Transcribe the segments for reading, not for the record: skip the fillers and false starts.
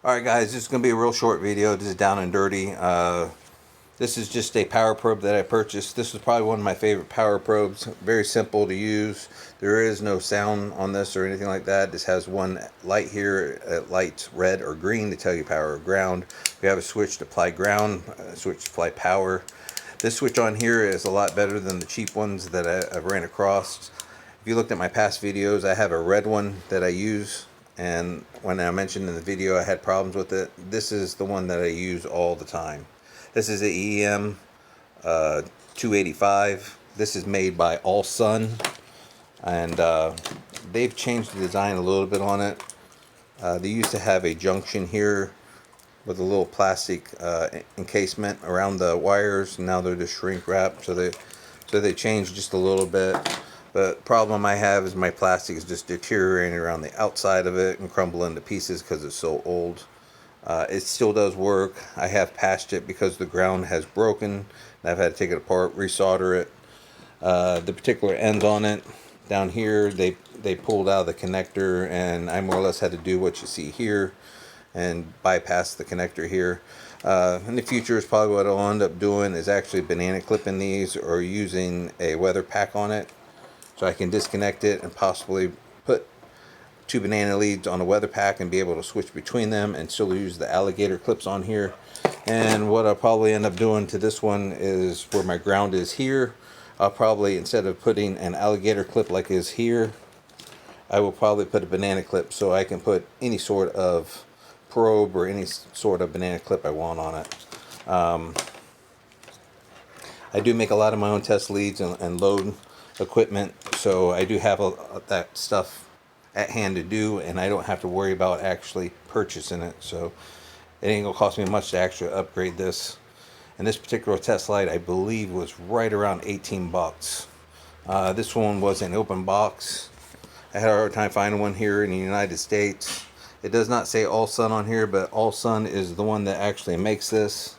Alright guys, this is going to be a real short video. This is down and dirty. This is just a power probe that I purchased. This is probably one of my favorite power probes. Very simple to use. There is no sound on this or anything like that. This has one light here. It lights red or green to tell you power or ground. We have a switch to apply ground, a switch to apply power. This switch on here is a lot better than the cheap ones that I've ran across. If you looked at my past videos, I have a red one that I use. And when I mentioned in the video I had problems with it, this is the one that I use all the time. This is the EM285. This is made by Allsun, and they've changed the design a little bit on it. They used to have a junction here with a little plastic encasement around the wires. Now they're just shrink wrapped, so they changed just a little bit. The problem I have is my plastic is just deteriorating around the outside of it and crumbling to pieces because it's so old. It still does work. I have patched it because the ground has broken, and I've had to take it apart, resolder it. The particular ends on it down here, they pulled out of the connector, and I more or less had to do what you see here and bypass the connector here. In the future, is probably what I'll end up doing is actually banana clipping these or using a weather pack on it, so I can disconnect it and possibly put two banana leads on a weather pack and be able to switch between them and still use the alligator clips on here. And what I'll probably end up doing to this one is where my ground is here, I'll probably, instead of putting an alligator clip like is here, I will probably put a banana clip so I can put any sort of probe or any sort of banana clip I want on it. I do make a lot of my own test leads and load equipment, so I do have that stuff at hand to do, and I don't have to worry about actually purchasing it, so it ain't gonna cost me much to actually upgrade this. And this particular test light, I believe, was right around 18 bucks. This one was an open box. I had a hard time finding one here in the United States. It does not say Allsun on here, but Allsun is the one that actually makes this.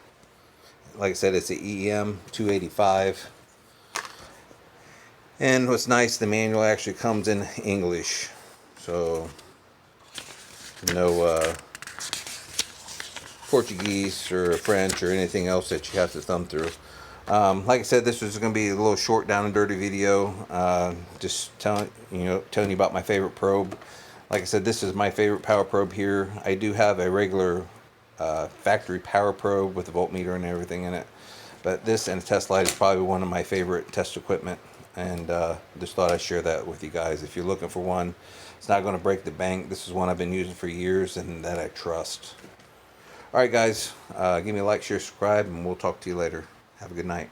Like I said, it's the EM285. And what's nice, the manual actually comes in English, so no Portuguese or French or anything else that you have to thumb through. Like I said, this was going to be a little short, down and dirty video, just telling you about my favorite probe. Like I said, this is my favorite power probe here. I do have a regular factory power probe with a voltmeter and everything in it, but this and a test light is probably one of my favorite test equipment. And just thought I'd share that with you guys. If you're looking for one, it's not going to break the bank. This is one I've been using for years and that I trust. Alright guys, give me a like, share, subscribe, and we'll talk to you later. Have a good night.